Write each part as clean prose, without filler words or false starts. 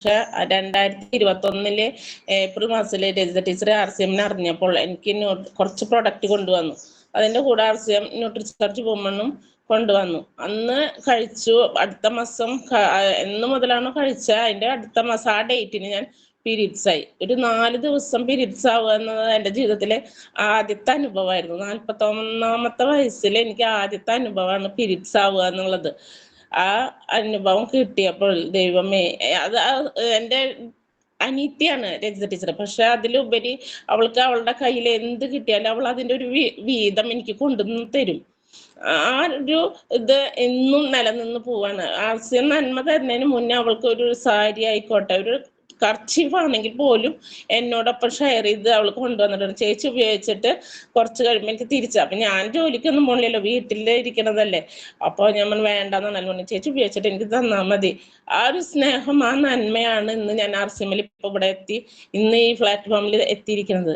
പക്ഷെ 2021 ഏപ്രിൽ മാസത്തില് Rajitha teacher RCM അറിഞ്ഞപ്പോൾ എനിക്ക് കുറച്ച് പ്രൊഡക്റ്റ് കൊണ്ടുവന്നു. അതിന്റെ കൂടെ RCM ന്യൂട്രിചാർജ് പോകുമ്പോഴും കൊണ്ടുവന്നു. അന്ന് കഴിച്ചു. അടുത്ത മാസം എന്ന് മുതലാണോ കഴിച്ച അതിന്റെ അടുത്ത മാസം ആ ഡേറ്റിന് ഞാൻ പീരീഡ്സ് ആയി. ഒരു 4 ദിവസം പീരീഡ്സ് ആവുക എന്നത് എൻ്റെ ജീവിതത്തിലെ ആദ്യത്തെ അനുഭവമായിരുന്നു. 41ാമത്തെ വയസ്സിൽ എനിക്ക് ആദ്യത്തെ അനുഭവമാണ് പീരീഡ്സ് ആവുക എന്നുള്ളത്. ആ അനുഭവം കിട്ടിയപ്പോൾ ദൈവമേ, അത് എൻ്റെ അനീതിയാണ് രജിത ടീച്ചർ. പക്ഷെ അതിലുപരി അവൾക്ക് അവളുടെ കയ്യിൽ എന്ത് കിട്ടിയാലും അവൾ അതിൻ്റെ ഒരു വീതം എനിക്ക് കൊണ്ടുവന്ന് തരും. ആ ഒരു ഇത് എന്നും നിലനിന്ന് പോവാണ്. RCM നന്മ തരുന്നതിന് മുന്നേ അവൾക്ക് ഒരു സാരി ആയിക്കോട്ടെ, ഒരു കർച്ചീഫ് ആണെങ്കിൽ പോലും എന്നോടൊപ്പം ഷെയർ ചെയ്ത് അവൾ കൊണ്ടുവന്നിട്ടുണ്ട്. ചേച്ചി ഉപയോഗിച്ചിട്ട് കുറച്ച് കഴിയുമ്പോൾ എനിക്ക് തിരിച്ചു. അപ്പൊ ഞാൻ ജോലിക്കൊന്നും പോണില്ലല്ലോ, വീട്ടിൽ ഇരിക്കണതല്ലേ. അപ്പോൾ ഞാൻ വേണ്ടെന്നാണ് പറഞ്ഞു, ചേച്ചി ഉപയോഗിച്ചിട്ട് എനിക്ക് തന്നാൽ മതി. ആ ഒരു സ്നേഹം, ആ നന്മയാണ് ഇന്ന് ഞാൻ RCMൽ ഇപ്പൊ ഇവിടെ എത്തി, ഇന്ന് ഈ പ്ലാറ്റ്ഫോമിൽ എത്തിയിരിക്കുന്നത്.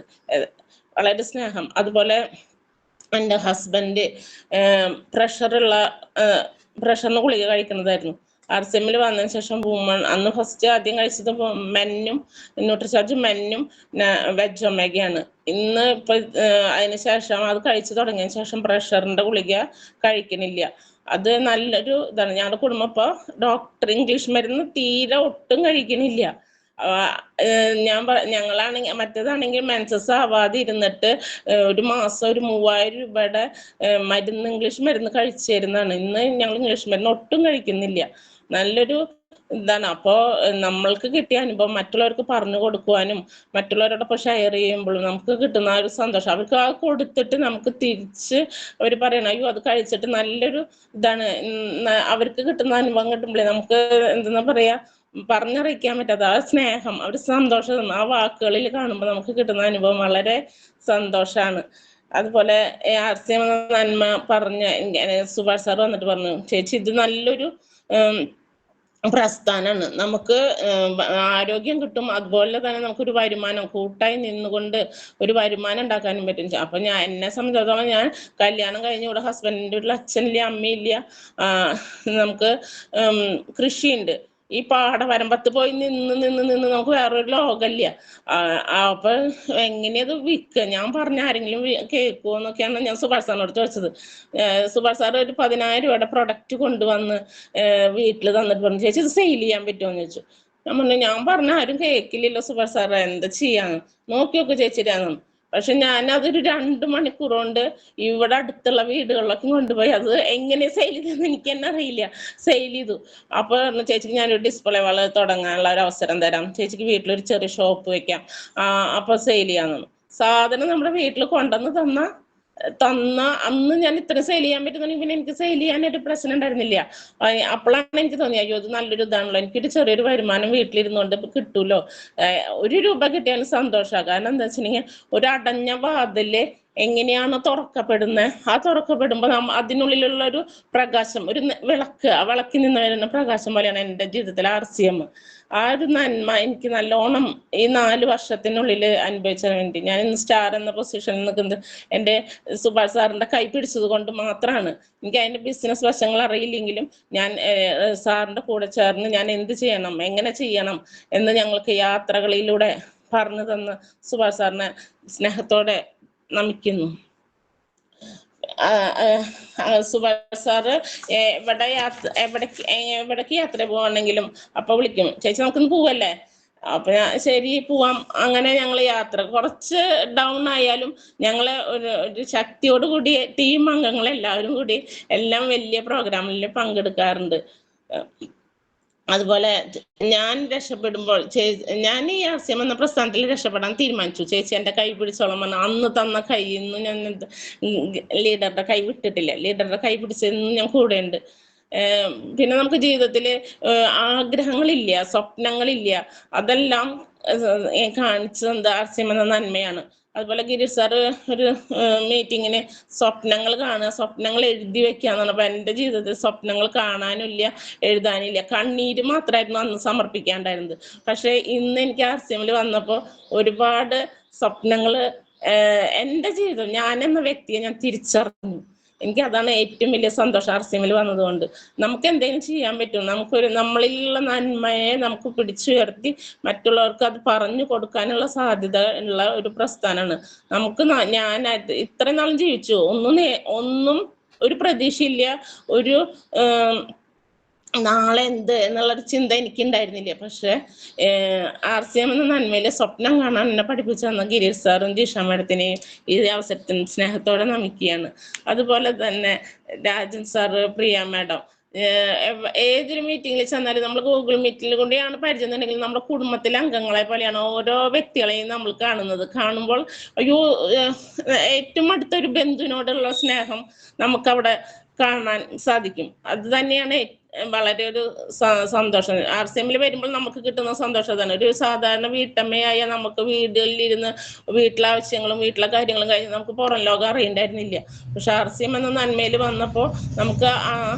വളരെ സ്നേഹം. അതുപോലെ എൻ്റെ ഹസ്ബൻഡ് പ്രഷറിന് ഗുളിക കഴിക്കുന്നതായിരുന്നു. RCMൽ വന്നതിന് ശേഷം അന്ന് ആദ്യം കഴിച്ചത് മെന്നും ന്യൂട്രിചാർജ് മെന്നും വെജ് ഒമേഗയാണ്. ഇന്ന് ഇപ്പൊ അതിനുശേഷം അത് കഴിച്ചു തുടങ്ങിയതിന് ശേഷം പ്രഷറിന്റെ ഗുളിക കഴിക്കണില്ല. അത് നല്ലൊരു ഇതാണ്. ഞങ്ങളുടെ കുടുംബം ഇപ്പൊ ഇംഗ്ലീഷ് മരുന്ന് തീരെ ഒട്ടും കഴിക്കണില്ല. ഞങ്ങളാണെങ്കിൽ മറ്റേതാണെങ്കിൽ മെൻസസ് ആവാതെ ഇരുന്നിട്ട് ഒരു മാസം ഒരു 3000 രൂപയുടെ ഇംഗ്ലീഷ് മരുന്ന് കഴിച്ചിരുന്നതാണ്. ഇന്ന് ഞങ്ങൾ ഇംഗ്ലീഷ് മരുന്ന് ഒട്ടും കഴിക്കുന്നില്ല. നല്ലൊരു ഇതാണ്. അപ്പോ നമ്മൾക്ക് കിട്ടിയ അനുഭവം മറ്റുള്ളവർക്ക് പറഞ്ഞു കൊടുക്കുവാനും മറ്റുള്ളവരോടൊപ്പം ഷെയർ ചെയ്യുമ്പോഴും നമുക്ക് കിട്ടുന്ന ഒരു സന്തോഷം, അവർക്ക് ആ കൊടുത്തിട്ട് നമുക്ക് തിരിച്ച് അവർ പറയണം, അയ്യോ അത് കഴിച്ചിട്ട് നല്ലൊരു ഇതാണ്. അവർക്ക് കിട്ടുന്ന അനുഭവം കിട്ടുമ്പോഴേ നമുക്ക് എന്താ പറയാ, പറഞ്ഞറിയിക്കാൻ പറ്റാത്ത ആ സ്നേഹം, ആ ഒരു സന്തോഷം ആ വാക്കുകളിൽ കാണുമ്പോൾ നമുക്ക് കിട്ടുന്ന അനുഭവം വളരെ സന്തോഷാണ്. അതുപോലെ RCM നന്മ പറഞ്ഞ സുഭാഷ് സാർ വന്നിട്ട് പറഞ്ഞു, ചേച്ചി ഇത് നല്ലൊരു പ്രസ്ഥാനാണ്. നമുക്ക് ആരോഗ്യം കിട്ടും, അതുപോലെ തന്നെ നമുക്കൊരു വരുമാനം കൂട്ടായി നിന്നുകൊണ്ട് ഒരു വരുമാനം ഉണ്ടാക്കാനും പറ്റും. അപ്പൊ എന്നെ സംബന്ധിച്ചിടത്തോളം ഞാൻ കല്യാണം കഴിഞ്ഞ് ഇവിടെ ഹസ്ബൻഡിന്റെ വീട്ടിൽ അച്ഛനില്ല, അമ്മയില്ല. നമുക്ക് കൃഷിയുണ്ട്. ഈ പാടവരമ്പത്ത് പോയി നിന്ന് നമുക്ക് വേറൊരു ലോകമില്ല. അപ്പൊ എങ്ങനെയത് വിൽക്കുക, ഞാൻ പറഞ്ഞ ആരെങ്കിലും കേൾക്കുമോ എന്നൊക്കെയാണ് ഞാൻ സുഭാഷ് സാറിനോട് ചോദിച്ചത്. സുഭാഷ് സാർ ഒരു 10,000 രൂപയുടെ പ്രൊഡക്റ്റ് കൊണ്ടുവന്ന് വീട്ടിൽ തന്നിട്ട് പറഞ്ഞു, ചേച്ചി ഇത് സെയിൽ ചെയ്യാൻ പറ്റുമോ എന്ന് ചോദിച്ചു. ഞാൻ പറഞ്ഞ ആരും കേൾക്കില്ലല്ലോ സുഭാഷ് സാറ്, എന്താ ചെയ്യാന്ന് നോക്കിയൊക്കെ ചേച്ചിരാന്ന്. പക്ഷെ ഞാൻ അതൊരു 2 മണിക്കൂർ കൊണ്ട് ഇവിടെ അടുത്തുള്ള വീടുകളിലൊക്കെ കൊണ്ടുപോയി അത് എങ്ങനെ സെയിൽ ചെയ്തെന്ന് എനിക്ക് തന്നെ അറിയില്ല, സെയിൽ ചെയ്തു. അപ്പൊ ചേച്ചിക്ക് ഞാനൊരു ഡിസ്പ്ലേ വാള് തുടങ്ങാനുള്ള ഒരു അവസരം തരാം, ചേച്ചിക്ക് വീട്ടിലൊരു ചെറിയ ഷോപ്പ് വെക്കാം, അപ്പൊ സെയിൽ ചെയ്യാന്നു. സാധനം നമ്മുടെ വീട്ടിൽ കൊണ്ടുവന്ന് തന്ന അന്ന് ഞാൻ ഇത്ര സെയിൽ ചെയ്യാൻ പറ്റുന്നുണ്ടെങ്കിൽ പിന്നെ എനിക്ക് സെയിൽ ചെയ്യാനായിട്ട് പ്രശ്നം ഉണ്ടായിരുന്നില്ല. അപ്പോഴാണ് എനിക്ക് തോന്നിയത്, അയ്യോ ഇത് നല്ലൊരു ഇതാണല്ലോ, എനിക്കൊരു ചെറിയൊരു വരുമാനം വീട്ടിലിരുന്നുകൊണ്ട് കിട്ടൂലോ. 1 രൂപ കിട്ടിയാലും സന്തോഷമാണ്. കാരണം എന്താ വെച്ചിട്ടുണ്ടെങ്കിൽ ഒരു അടഞ്ഞ വാതില് എങ്ങനെയാണ് തുറക്കപ്പെടുന്നത്, ആ തുറക്കപ്പെടുമ്പോൾ അതിനുള്ളിലുള്ള ഒരു പ്രകാശം, ഒരു വിളക്ക്, ആ വിളക്കിൽ നിന്ന് വരുന്ന പ്രകാശം പോലെയാണ് എൻ്റെ ജീവിതത്തിൽ RCM. ആ ഒരു നന്മ എനിക്ക് നല്ലോണം ഈ 4 വർഷത്തിനുള്ളിൽ അനുഭവിച്ചതിന് വേണ്ടി ഞാൻ ഇന്ന് സ്റ്റാർ എന്ന പൊസിഷനിൽ നിൽക്കുന്നത് എൻ്റെ സുഭാഷ് സാറിന്റെ കൈ പിടിച്ചത് കൊണ്ട് മാത്രമാണ്. എനിക്ക് അതിന്റെ ബിസിനസ് വശങ്ങൾ അറിയില്ലെങ്കിലും ഞാൻ സാറിന്റെ കൂടെ ചേർന്ന് ഞാൻ എന്ത് ചെയ്യണം, എങ്ങനെ ചെയ്യണം എന്ന് ഞങ്ങൾക്ക് യാത്രകളിലൂടെ പറഞ്ഞു തന്ന സുഭാഷ് സാറിനെ സ്നേഹത്തോടെ നമിക്കുന്നു. സുഭാഷ് സാറ് എവിടേക്ക് യാത്ര പോവാണെങ്കിലും അപ്പൊ വിളിക്കും, ചേച്ചി നമുക്കിന്ന് പോവല്ലേ, അപ്പൊ ശരി പോവാം. അങ്ങനെ ഞങ്ങൾ യാത്ര കുറച്ച് ഡൗൺ ആയാലും ഞങ്ങള് ഒരു ശക്തിയോട് കൂടി ടീം അംഗങ്ങൾ എല്ലാവരും കൂടി എല്ലാം വലിയ പ്രോഗ്രാമിൽ പങ്കെടുക്കാറുണ്ട്. അതുപോലെ ഞാൻ രക്ഷപ്പെടുമ്പോൾ ഞാൻ ഈ RCM എന്ന പ്രസ്ഥാനത്തിൽ രക്ഷപ്പെടാൻ തീരുമാനിച്ചു. ചേച്ചി എൻ്റെ കൈ പിടിച്ചോളം പറഞ്ഞ അന്ന് തന്ന കൈ ഇന്ന് ഞാൻ ലീഡറുടെ കൈ വിട്ടിട്ടില്ല, ലീഡറുടെ കൈ പിടിച്ചെന്നും ഞാൻ കൂടെ ഉണ്ട്. പിന്നെ നമുക്ക് ജീവിതത്തില് ആഗ്രഹങ്ങളില്ല, സ്വപ്നങ്ങളില്ല, അതെല്ലാം കാണിച്ചത് RCM എന്ന നന്മയാണ്. അതുപോലെ ഗിരീഷ് സാറ് ഒരു മീറ്റിങ്ങിന് സ്വപ്നങ്ങൾ കാണുക, സ്വപ്നങ്ങൾ എഴുതി വെക്കാന്ന് പറഞ്ഞപ്പോ എൻ്റെ ജീവിതത്തിൽ സ്വപ്നങ്ങൾ കാണാനില്ല, എഴുതാനില്ല, കണ്ണീര് മാത്രമായിരുന്നു അന്ന് സമർപ്പിക്കാണ്ടായിരുന്നത്. പക്ഷെ ഇന്ന് എനിക്ക് RCMൽ വന്നപ്പോൾ ഒരുപാട് സ്വപ്നങ്ങള് എൻ്റെ ജീവിതം, ഞാൻ എന്ന വ്യക്തിയെ ഞാൻ തിരിച്ചറിഞ്ഞു. എനിക്ക് അതാണ് ഏറ്റവും വലിയ സന്തോഷം RCMൽ വന്നതുകൊണ്ട്. നമുക്ക് എന്തെങ്കിലും ചെയ്യാൻ പറ്റും, നമ്മളിലുള്ള നന്മയെ നമുക്ക് പിടിച്ചുയർത്തി മറ്റുള്ളവർക്ക് അത് പറഞ്ഞു കൊടുക്കാനുള്ള സാധ്യത ഉള്ള ഒരു പ്രസ്ഥാനമാണ്. നമുക്ക് ഞാൻ ഇത്രയും നാളും ജീവിച്ചു, ഒന്നും ഒരു പ്രതീക്ഷയില്ല, ഒരു നാളെ എന്ത് എന്നുള്ളൊരു ചിന്ത എനിക്കുണ്ടായിരുന്നില്ല. പക്ഷെ RCM എന്ന നന്മയിലെ സ്വപ്നം കാണാൻ എന്നെ പഠിപ്പിച്ചു തന്ന ഗിരീഷ് സാറും ജിഷ മാഡത്തിനെയും ഈ അവസരത്തിന് സ്നേഹത്തോടെ നമിക്കുകയാണ്. അതുപോലെ തന്നെ രാജൻ സാറ്, പ്രിയ മാഡം, ഏതൊരു മീറ്റിങ്ങിൽ ചെന്നാലും നമ്മൾ ഗൂഗിൾ മീറ്റിൽ കൊണ്ടാണ് പരിചയമുണ്ടെങ്കിൽ നമ്മുടെ കുടുംബത്തിലെ അംഗങ്ങളെ പോലെയാണ് ഓരോ വ്യക്തികളെയും നമ്മൾ കാണുമ്പോൾ അയ്യോ, ഏറ്റവും അടുത്തൊരു ബന്ധുവിനോടുള്ള സ്നേഹം നമുക്കവിടെ കാണാൻ സാധിക്കും. അത് തന്നെയാണ് വളരെ ഒരു സന്തോഷം. RCMൽ വരുമ്പോൾ നമുക്ക് കിട്ടുന്ന സന്തോഷം തന്നെ. ഒരു സാധാരണ വീട്ടമ്മയായ നമുക്ക് വീടുകളിലിരുന്ന് വീട്ടിലെ ആവശ്യങ്ങളും വീട്ടിലെ കാര്യങ്ങളും കഴിഞ്ഞ് നമുക്ക് പുറം ലോകം അറിയണ്ടായിരുന്നില്ല. പക്ഷെ RCM എന്ന നന്മയിൽ വന്നപ്പോൾ നമുക്ക്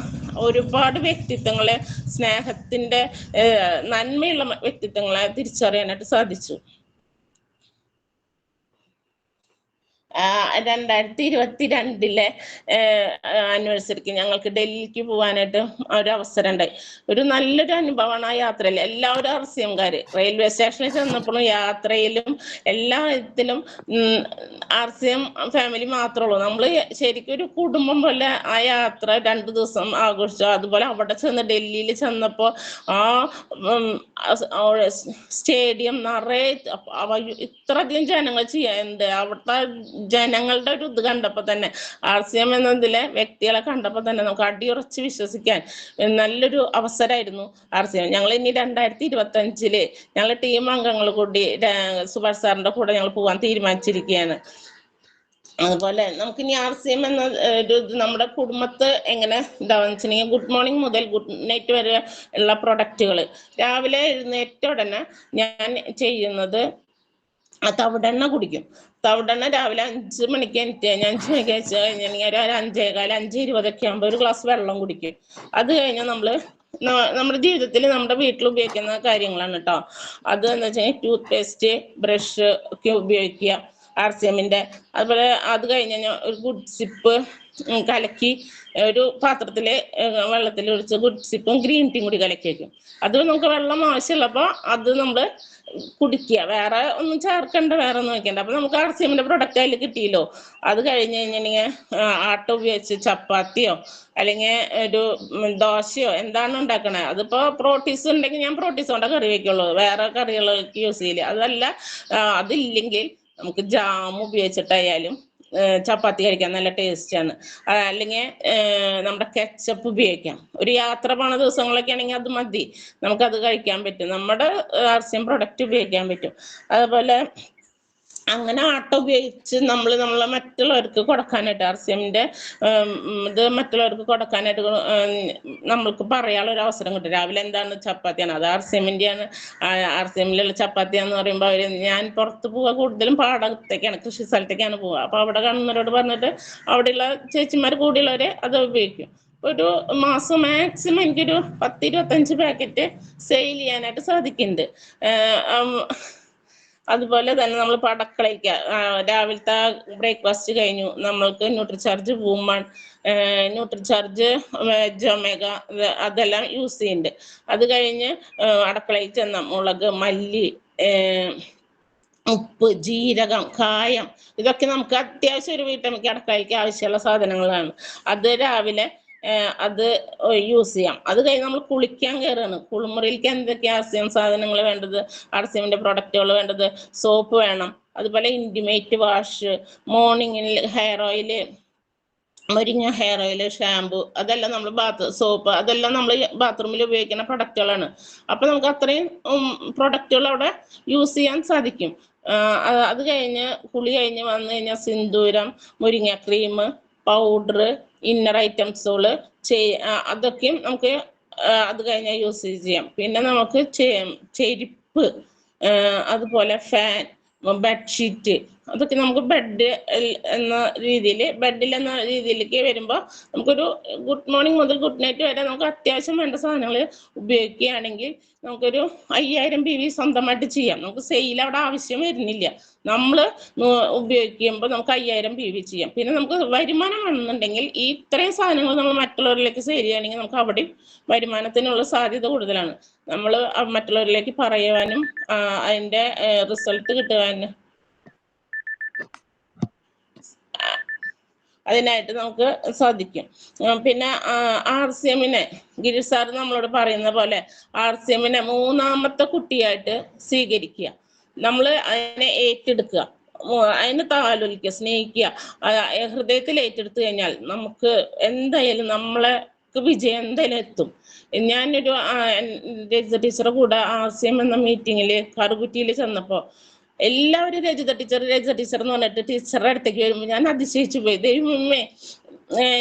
ഒരുപാട് വ്യക്തിത്വങ്ങളെ, സ്നേഹത്തിന്റെ നന്മയുള്ള വ്യക്തിത്വങ്ങളെ തിരിച്ചറിയാനായിട്ട് സാധിച്ചു. 2022 ആനിവേഴ്സറിക്ക് ഞങ്ങൾക്ക് ഡൽഹിക്ക് പോകാനായിട്ട് ഒരു അവസരം ഉണ്ടായി. ഒരു നല്ലൊരു അനുഭവമാണ് ആ യാത്രയിൽ. എല്ലാവരും RCMകാര് റെയിൽവേ സ്റ്റേഷനിൽ ചെന്നപ്പോഴും യാത്രയിലും എല്ലാ വിധത്തിലും RCM ഫാമിലി മാത്രമേ ഉള്ളൂ. നമ്മൾ ശരിക്കും ഒരു കുടുംബം പോലെ ആ യാത്ര 2 ദിവസം ആഘോഷിച്ചു. അതുപോലെ അവിടെ ചെന്ന് ഡൽഹിയിൽ ചെന്നപ്പോൾ സ്റ്റേഡിയം നിറയെ ഇത്രയധികം ജനങ്ങൾ ചെയ്യാറുണ്ട്. അവിടുത്തെ ജനങ്ങളുടെ ഒരു ഇത് കണ്ടപ്പോൾ തന്നെ, RCM എന്നതിലെ വ്യക്തികളെ കണ്ടപ്പോൾ തന്നെ നമുക്ക് അടിയുറച്ച് വിശ്വസിക്കാൻ നല്ലൊരു അവസരമായിരുന്നു RCM. ഞങ്ങൾ ഇനി 2025 ഞങ്ങൾ ടീം അംഗങ്ങൾ കൂടി സുഭാഷ് സാറിന്റെ കൂടെ ഞങ്ങൾ പോകാൻ തീരുമാനിച്ചിരിക്കുകയാണ്. അതുപോലെ നമുക്ക് ഇനി RCM എന്ന ഒരു നമ്മുടെ കുടുംബത്ത് എങ്ങനെ ഉണ്ടാവുന്ന വെച്ചിട്ടുണ്ടെങ്കിൽ, ഗുഡ് മോർണിംഗ് മുതൽ ഗുഡ് നൈറ്റ് വരെ ഉള്ള പ്രൊഡക്റ്റുകൾ രാവിലെ എഴുന്നേറ്റ ഉടനെ ഞാൻ ചെയ്യുന്നത് തവിടെണ്ണ കുടിക്കും. തവിടെണ്ണ രാവിലെ 5 മണിക്ക് ഞാൻ 5 മണിക്ക് വെച്ച് കഴിഞ്ഞിട്ടുണ്ടെങ്കിൽ ഒരു 5:15 5:20 ആകുമ്പോൾ ഒരു ഗ്ലാസ് വെള്ളം കുടിക്കും. അത് കഴിഞ്ഞാൽ നമ്മുടെ ജീവിതത്തിൽ നമ്മുടെ വീട്ടിൽ ഉപയോഗിക്കുന്ന കാര്യങ്ങളാണ് കേട്ടോ. അത് എന്ന് വെച്ചാൽ ടൂത്ത് പേസ്റ്റ്, ബ്രഷ് ഒക്കെ ഉപയോഗിക്കുക RCMന്റെ. അതുപോലെ അത് കഴിഞ്ഞ് കഴിഞ്ഞാൽ ഒരു ഗുഡ് സിപ്പ് കലക്കി ഒരു പാത്രത്തില് വെള്ളത്തിൽ ഒഴിച്ച് ഗുഡ് സിപ്പും ഗ്രീൻ ടീയും കൂടി കലക്കി വയ്ക്കും. അത് നമുക്ക് വെള്ളം ആവശ്യമുള്ളപ്പോൾ അത് നമ്മൾ കുടിക്കുക, വേറെ ഒന്നും ചേർക്കണ്ട, വേറെ ഒന്നും വെക്കണ്ട. അപ്പൊ നമുക്ക് RCMന്റെ പ്രൊഡക്റ്റ് അതിൽ കിട്ടിയല്ലോ. അത് കഴിഞ്ഞ് കഴിഞ്ഞിട്ടുണ്ടെങ്കിൽ ആട്ട ഉപയോഗിച്ച് ചപ്പാത്തിയോ അല്ലെങ്കിൽ ഒരു ദോശയോ എന്താണ് ഉണ്ടാക്കണേ, അതിപ്പോ പ്രോട്ടീസ് ഉണ്ടെങ്കിൽ ഞാൻ പ്രോട്ടീസ് കൊണ്ട് കറി വയ്ക്കുള്ളൂ, വേറെ കറികൾക്ക് യൂസ് ചെയ്യില്ല. അതല്ല അതില്ലെങ്കിൽ നമുക്ക് ജാം ഉപയോഗിച്ചിട്ടായാലും ചപ്പാത്തി കഴിക്കാൻ നല്ല ടേസ്റ്റാണ്. അല്ലെങ്കിൽ നമ്മുടെ കെച്ചപ്പ് ഉപയോഗിക്കാം. ഒരു യാത്ര പോണ ദിവസങ്ങളൊക്കെ ആണെങ്കിൽ അത് മതി, നമുക്കത് കഴിക്കാൻ പറ്റും. നമ്മുടെ RCM പ്രൊഡക്റ്റ് ഉപയോഗിക്കാൻ പറ്റും. അതുപോലെ അങ്ങനെ ആട്ട ഉപയോഗിച്ച് നമ്മളെ മറ്റുള്ളവർക്ക് കൊടുക്കാനായിട്ട് RCMന്റെ ഇത് മറ്റുള്ളവർക്ക് കൊടുക്കാനായിട്ട് നമ്മൾക്ക് പറയാനുള്ള ഒരു അവസരം കിട്ടും. രാവിലെ എന്താണ് ചപ്പാത്തിയാണ്, അത് RCMന്റെയാണ്. RCMലുള്ള ചപ്പാത്തിയാന്ന് പറയുമ്പോൾ ഞാൻ പുറത്ത് പോവുക കൂടുതലും പാടത്തേക്കാണ്, കൃഷി സ്ഥലത്തേക്കാണ് പോവുക. അപ്പൊ അവിടെ കാണുന്നവരോട് പറഞ്ഞിട്ട് അവിടെയുള്ള ചേച്ചിമാർ കൂടിയുള്ളവരെ അത് ഉപയോഗിക്കും. ഒരു മാസം മാക്സിമം എനിക്കൊരു 10-25 പാക്കറ്റ് സെയിൽ ചെയ്യാനായിട്ട് സാധിക്കുന്നുണ്ട്. അതുപോലെ തന്നെ നമ്മൾ അടുക്കളയ്ക്ക് രാവിലത്തെ ബ്രേക്ക്ഫാസ്റ്റ് കഴിഞ്ഞു, നമ്മൾക്ക് ന്യൂട്രിചാർജ് വുമൺ, ന്യൂട്രിചാർജ് ജൊമേഗ അതെല്ലാം യൂസ് ചെയ്യുന്നുണ്ട്. അത് കഴിഞ്ഞ് അടുക്കളയിൽ ചെന്ന മുളക്, മല്ലി, ഉപ്പ്, ജീരകം, കായം, ഇതൊക്കെ നമുക്ക് അത്യാവശ്യം ഒരു വീട്ടമ്മയ്ക്ക് അടുക്കളയ്ക്ക് ആവശ്യമുള്ള സാധനങ്ങളാണ്. അത് രാവിലെ അത് യൂസ് ചെയ്യാം. അത് കഴിഞ്ഞ് നമ്മൾ കുളിക്കാൻ കയറുകയാണ്. കുളിമുറിയിലേക്ക് എന്തൊക്കെയാ RCM സാധനങ്ങൾ വേണ്ടത്, RCMന്റെ പ്രൊഡക്റ്റുകൾ വേണ്ടത്, സോപ്പ് വേണം, അതുപോലെ ഇന്റിമേറ്റ് വാഷ്, മോർണിംഗിൽ ഹെയർ ഓയില്, മുരിങ്ങ ഹെയർ ഓയില്, ഷാമ്പു, അതെല്ലാം നമ്മൾ സോപ്പ്, അതെല്ലാം നമ്മൾ ബാത്റൂമിൽ ഉപയോഗിക്കുന്ന പ്രൊഡക്റ്റുകളാണ്. അപ്പൊ നമുക്ക് അത്രയും പ്രൊഡക്റ്റുകൾ അവിടെ യൂസ് ചെയ്യാൻ സാധിക്കും. അത് കഴിഞ്ഞ് കുളി കഴിഞ്ഞ് വന്നു കഴിഞ്ഞാൽ സിന്ദൂരം, മുരിങ്ങ ക്രീം, പൗഡർ, ഇന്നർ ഐറ്റംസുകൾ അതൊക്കെയും നമുക്ക് അത് കഴിഞ്ഞാൽ യൂസ് ചെയ്യാം. പിന്നെ നമുക്ക് ചെരുപ്പ്, അതുപോലെ ഫാൻ, ബെഡ്ഷീറ്റ്, അതൊക്കെ നമുക്ക് ബെഡിൽ എന്ന രീതിയിലേക്ക് വരുമ്പോൾ നമുക്കൊരു ഗുഡ് മോർണിംഗ് മുതൽ ഗുഡ് നൈറ്റ് വരെ നമുക്ക് അത്യാവശ്യം വേണ്ട സാധനങ്ങൾ ഉപയോഗിക്കുകയാണെങ്കിൽ നമുക്കൊരു 5000 PV സ്വന്തമായിട്ട് ചെയ്യാം. നമുക്ക് സെയിൽ അവിടെ ആവശ്യം വരുന്നില്ല. നമ്മൾ ഉപയോഗിക്കുമ്പോൾ നമുക്ക് 5000 PV ചെയ്യാം. പിന്നെ നമുക്ക് വരുമാനം വേണമെന്നുണ്ടെങ്കിൽ ഈ ഇത്രയും സാധനങ്ങൾ നമ്മൾ മറ്റുള്ളവരിലേക്ക് സെയിൽ ചെയ്യുകയാണെങ്കിൽ നമുക്ക് അവിടെ വരുമാനത്തിനുള്ള സാധ്യത കൂടുതലാണ്. നമ്മൾ മറ്റുള്ളവരിലേക്ക് പറയുവാനും അതിൻ്റെ റിസൾട്ട് കിട്ടുവാനും അതിനായിട്ട് നമുക്ക് സാധിക്കും. പിന്നെ RCM ഗിരീഷ് സാർ നമ്മളോട് പറയുന്ന പോലെ RCM മൂന്നാമത്തെ കുട്ടിയായിട്ട് സ്വീകരിക്കുക. നമ്മൾ അതിനെ ഏറ്റെടുക്കുക, അതിനെ താലോലിക്കുക, സ്നേഹിക്കുക. ഹൃദയത്തിൽ ഏറ്റെടുത്തു കഴിഞ്ഞാൽ നമുക്ക് എന്തായാലും നമ്മളെ വിജയം എന്തായാലും എത്തും. ഞാനൊരു ടീച്ചറെ കൂടെ RCM എന്ന മീറ്റിങ്ങിൽ കറുകുറ്റിയിൽ ചെന്നപ്പോൾ എല്ലാവരും രജിത ടീച്ചർ എന്ന് പറഞ്ഞിട്ട് ടീച്ചറുടെ അടുത്തേക്ക് വരുമ്പോൾ ഞാൻ അതിശയിച്ചു പോയി. ദൈവമേ,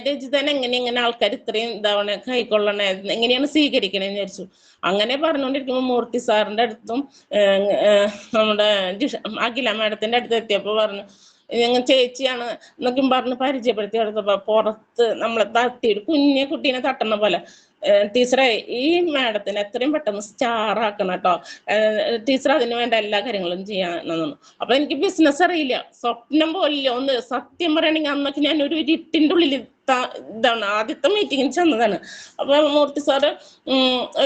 രജിതനെ എങ്ങനെ ആൾക്കാർ ഇത്രയും ഇതാവണേ, കൈക്കൊള്ളണേ, എങ്ങനെയാണ് സ്വീകരിക്കണേന്ന് വിചാരിച്ചു. അങ്ങനെ പറഞ്ഞുകൊണ്ടിരിക്കുമ്പോൾ മൂർത്തി സാറിന്റെ അടുത്തും നമ്മുടെ അഖില മാഡത്തിന്റെ അടുത്ത് എത്തിയപ്പോൾ പറഞ്ഞു, ഞങ്ങൾ ചേച്ചിയാണ് എന്നൊക്കെ പറഞ്ഞ് പരിചയപ്പെടുത്തി എടുത്തപ്പോ പുറത്ത് നമ്മളെ തട്ടിയിട്ട് കുഞ്ഞെ കുട്ടീനെ തട്ടണ പോലെ, ടീച്ചറെ ഈ മാഡത്തിന് എത്രയും പെട്ടെന്ന് സ്റ്റാർ ആക്കണം കേട്ടോ, ടീച്ചർ അതിന് വേണ്ട എല്ലാ കാര്യങ്ങളും ചെയ്യാനെന്നു. അപ്പൊ എനിക്ക് ബിസിനസ് അറിയില്ല, സ്വപ്നം പോലില്ല. ഒന്ന് സത്യം പറയണെങ്കിൽ അന്നൊക്കെ ഞാൻ ഒരു ഇരുട്ടിൻ്റെ ഉള്ളിൽ ഇതാണ് ആദ്യത്തെ മീറ്റിങ്ങിന് ചെന്നതാണ്. അപ്പൊ മൂർത്തി സാറ്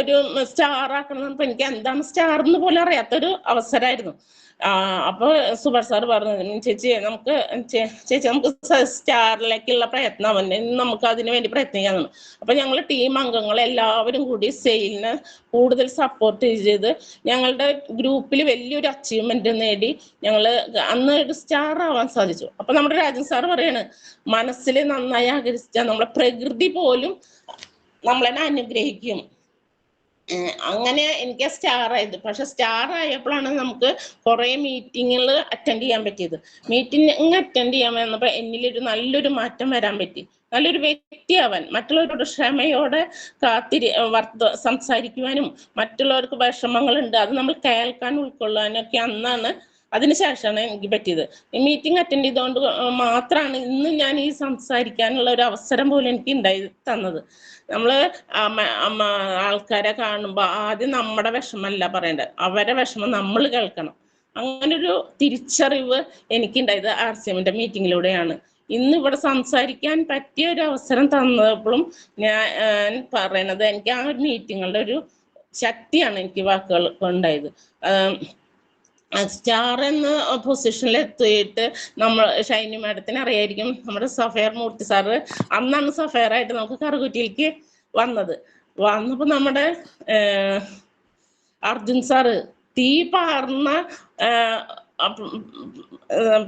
ഒരു സ്റ്റാർ ആക്കണം. അപ്പൊ എനിക്ക് എന്താണ് സ്റ്റാർ എന്ന് പോലും അറിയാത്തൊരു അവസരമായിരുന്നു. അപ്പൊ സുഭാഷ് സാർ പറഞ്ഞു, ചേച്ചി നമുക്ക് സ്റ്റാറിലേക്കുള്ള പ്രയത്നം നമുക്ക് അതിനു വേണ്ടി പ്രയത്നിക്കാമെന്ന്. അപ്പൊ ഞങ്ങൾ ടീം അംഗങ്ങൾ എല്ലാവരും കൂടി സെയിലിന് കൂടുതൽ സപ്പോർട്ട് ചെയ്ത് ഞങ്ങളുടെ ഗ്രൂപ്പിൽ വലിയൊരു അച്ചീവ്മെന്റ് നേടി ഞങ്ങൾ അന്ന് ഒരു സ്റ്റാർ ആവാൻ സാധിച്ചു. അപ്പൊ നമ്മുടെ രാജൻ സാർ പറയാണ്, മനസ്സിൽ നന്നായി ആഗ്രഹിച്ചാൽ നമ്മളെ പ്രകൃതി പോലും നമ്മളെന്നെ അനുഗ്രഹിക്കും. അങ്ങനെ എനിക്ക് സ്റ്റാർ ആയത്. പക്ഷെ സ്റ്റാർ ആയപ്പോഴാണ് നമുക്ക് കുറെ മീറ്റിങ്ങുകൾ അറ്റൻഡ് ചെയ്യാൻ പറ്റിയത്. മീറ്റിംഗ് അറ്റൻഡ് ചെയ്യാൻ വന്നപ്പോൾ എന്നിലൊരു നല്ലൊരു മാറ്റം വരാൻ പറ്റി. നല്ലൊരു വ്യക്തിയാവാൻ, മറ്റുള്ളവരോട് ക്ഷമയോടെ സംസാരിക്കുവാനും, മറ്റുള്ളവർക്ക് വിഷമങ്ങളുണ്ട് അത് നമ്മൾ കേൾക്കാൻ ഉൾക്കൊള്ളാനും ഒക്കെ അന്നാണ്, അതിനുശേഷമാണ് എനിക്ക് പറ്റിയത്. ഈ മീറ്റിംഗ് അറ്റൻഡ് ചെയ്തുകൊണ്ട് മാത്രമാണ് ഇന്ന് ഞാൻ ഈ സംസാരിക്കാനുള്ള ഒരു അവസരം പോലും എനിക്ക് ഉണ്ടായി തന്നത്. നമ്മള് ആൾക്കാരെ കാണുമ്പോൾ ആദ്യം നമ്മുടെ വിഷമല്ല പറയേണ്ടത്, അവരെ വിഷമം നമ്മൾ കേൾക്കണം. അങ്ങനൊരു തിരിച്ചറിവ് എനിക്കുണ്ടായത് RCM മീറ്റിങ്ങിലൂടെയാണ്. ഇന്ന് ഇവിടെ സംസാരിക്കാൻ പറ്റിയ ഒരു അവസരം തന്നപ്പോഴും ഞാൻ പറയണത് എനിക്ക് ആ ഒരു മീറ്റിങ്ങുകളുടെ ഒരു ശക്തിയാണ് എനിക്ക് വാക്കുകൾ ഉണ്ടായത്. സ്റ്റാർ എന്ന പൊസിഷനിൽ എത്തിയിട്ട് നമ്മൾ ഷൈനി മാഡത്തിന് അറിയായിരിക്കും, നമ്മുടെ സഫയർ മൂർത്തി സാറ് അന്നാണ് സഫയറായിട്ട് നമുക്ക് കറുകുറ്റിയിലേക്ക് വന്നപ്പോൾ നമ്മുടെ അർജുൻ സാറ് തീ പാർന്ന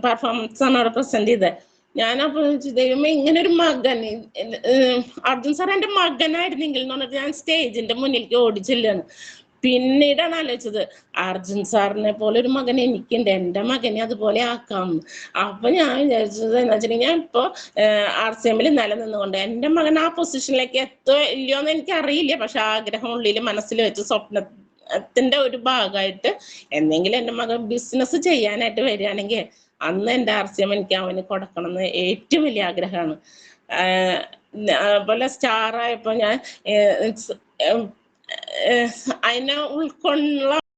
പെർഫോമൻസ് ആണ് അവിടെ പ്രസന്റ് ചെയ്തത്. ഞാനപ്പോ ദൈവമേ, ഇങ്ങനെ ഒരു മകൻ, അർജുൻ സാർ എൻ്റെ മകനായിരുന്നെങ്കിൽ എന്ന് പറഞ്ഞിട്ട് ഞാൻ സ്റ്റേജിന്റെ മുന്നിലേക്ക് ഓടിച്ചില്ലാണ്. പിന്നീടാണ് ആലോചിച്ചത്, അർജുൻ സാറിനെ പോലെ ഒരു മകൻ എനിക്കുണ്ട്, എൻ്റെ മകനെ അതുപോലെ ആക്കാം. അപ്പൊ ഞാൻ വിചാരിച്ചത് എന്ന് വെച്ചിട്ടുണ്ടെങ്കിൽ, ഞാൻ ഇപ്പൊ RCM നിലനിന്നുകൊണ്ട് എൻ്റെ മകൻ ആ പൊസിഷനിലേക്ക് എത്തോ ഇല്ലയോ എന്ന് എനിക്ക് അറിയില്ല. പക്ഷെ ആഗ്രഹം ഉള്ളിൽ മനസ്സിൽ വെച്ച് സ്വപ്നത്തിന്റെ ഒരു ഭാഗമായിട്ട് എന്തെങ്കിലും എൻ്റെ മകൻ ബിസിനസ് ചെയ്യാനായിട്ട് വരികയാണെങ്കിൽ അന്ന് എൻ്റെ RCM എനിക്ക് അവന് കൊടുക്കണം എന്ന് ഏറ്റവും വലിയ ആഗ്രഹമാണ്. അതുപോലെ സ്റ്റാർ ആയപ്പോ ഞാൻ അതിനെ ഉൾക്കൊള്ള